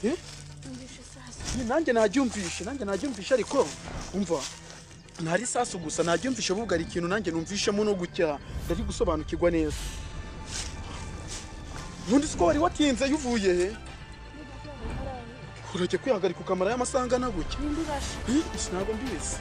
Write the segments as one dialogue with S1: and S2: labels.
S1: eh nanjye nabyumvishe ariko umva ntari sasu gusa nabyumvishe buvuga ari ikintu nanjye numvishemo no gucya ndari gusobanukirwa neza. Nundi siko wari watinze yuvuye he? Urajye kwihagarika ukamara y'amasanga naguke. Ntabwo mbizi.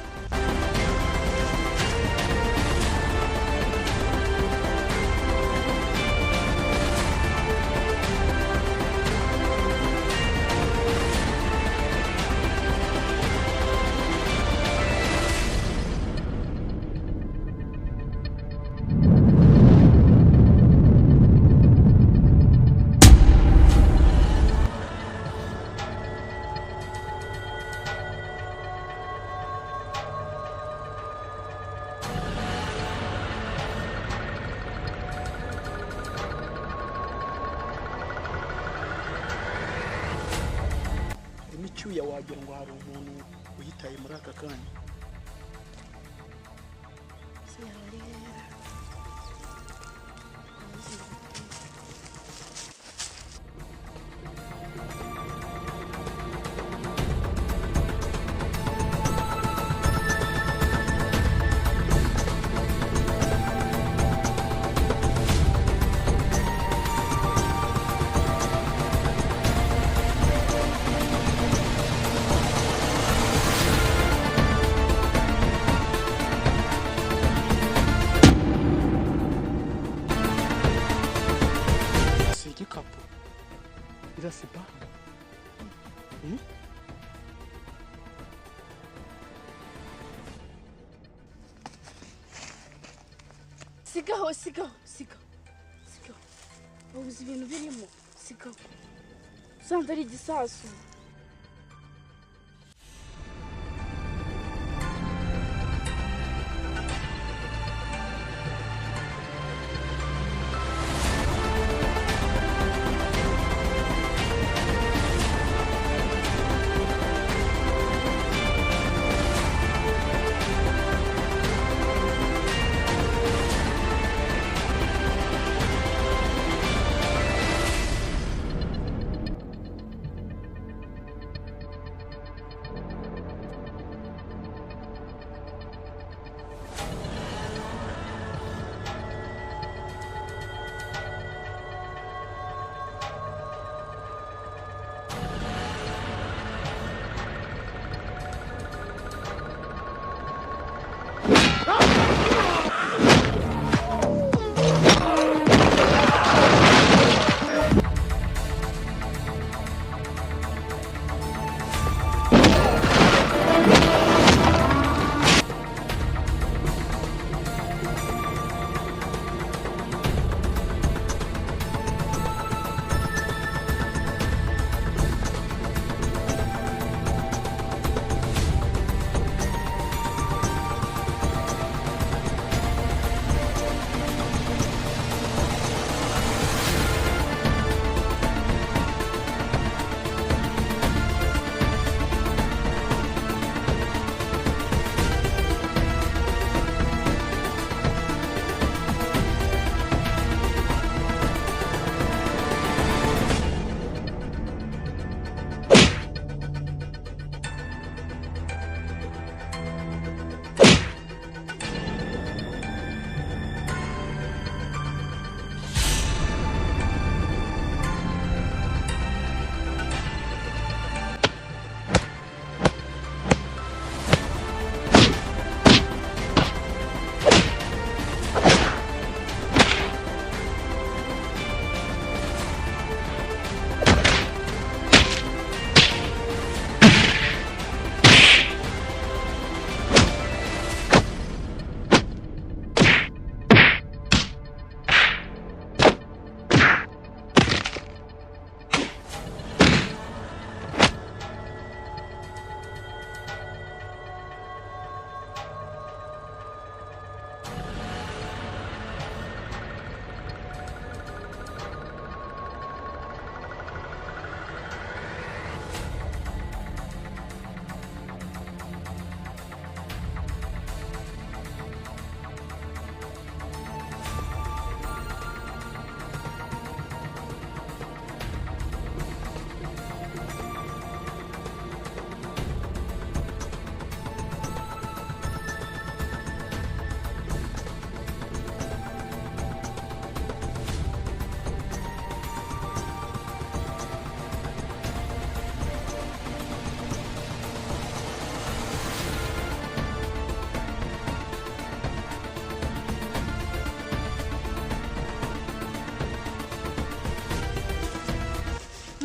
S1: Icyuya wagira ngo hari umuntu uyitaye muri aka kanya. C'est pas.
S2: Sigaho. Ubuze ibintu birimo. Sigaho. Usanga ari igisasu.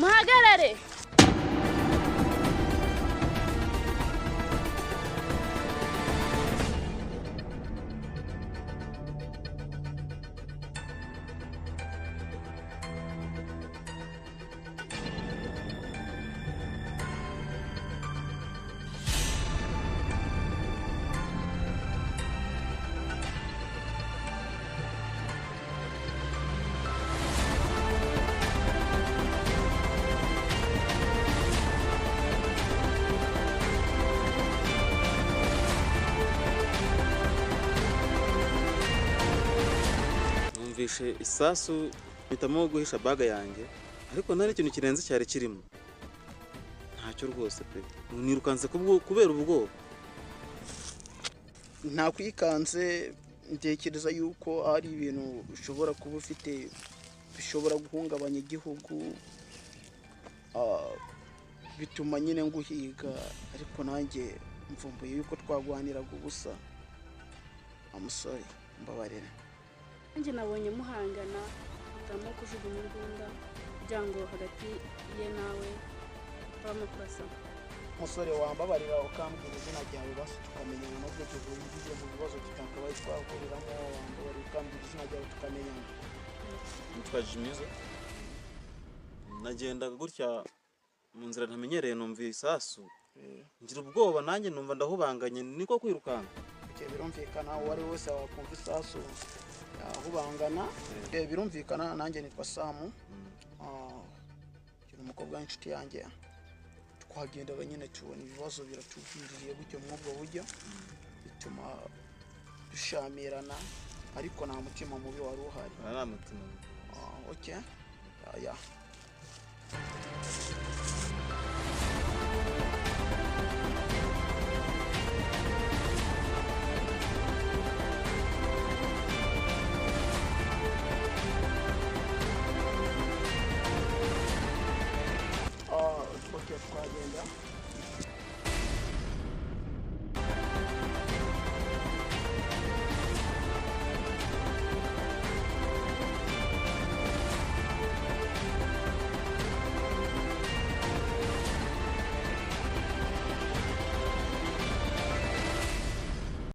S2: muhagarare.
S3: Numvishe isasu mpitamo guhisha baga yanjye ariko nari ikintu kirenze cyari kirimo ntacyo rwose pe nirukanse kubera ubwoba
S1: nta kwikanze ntekereza yuko ari ibintu ushobora kuba ufite bishobora guhungabanya igihugu bituma nyine nguhiga ariko nanjye mvumbuye yuko twagwaniraga ubusa amusore mbabarira
S2: Nanjye nabonye muhangana utamo kujugunya imbunda kugira ngo hagati ye nawe habamo kurasa.
S1: umusore wambabarira ukambwira izina ryawe basi tukamenyana nubwo tuvuye mu bibazo tutakabaye twahuriramo wambabarira ukambwira izina ryawe tukamenyana.
S3: nitwa Jimizo nagendaga gutya mu nzira ntamenyereye numva isasu ngira ubwoba nanjye numva ndahubanganye niko kwirukanka
S1: birumvikana uwo ari wese wakumva isasu yahubangana birumvikana nanjye nitwa Samu kiri umukobwa w'inshuti yanjye twagendaga nyine tubona ibibazo biratubwiriye gutyo mu bwo buryo bituma dushamirana ariko nta mutima mubi wari uhari
S3: nta mutima
S1: okay ya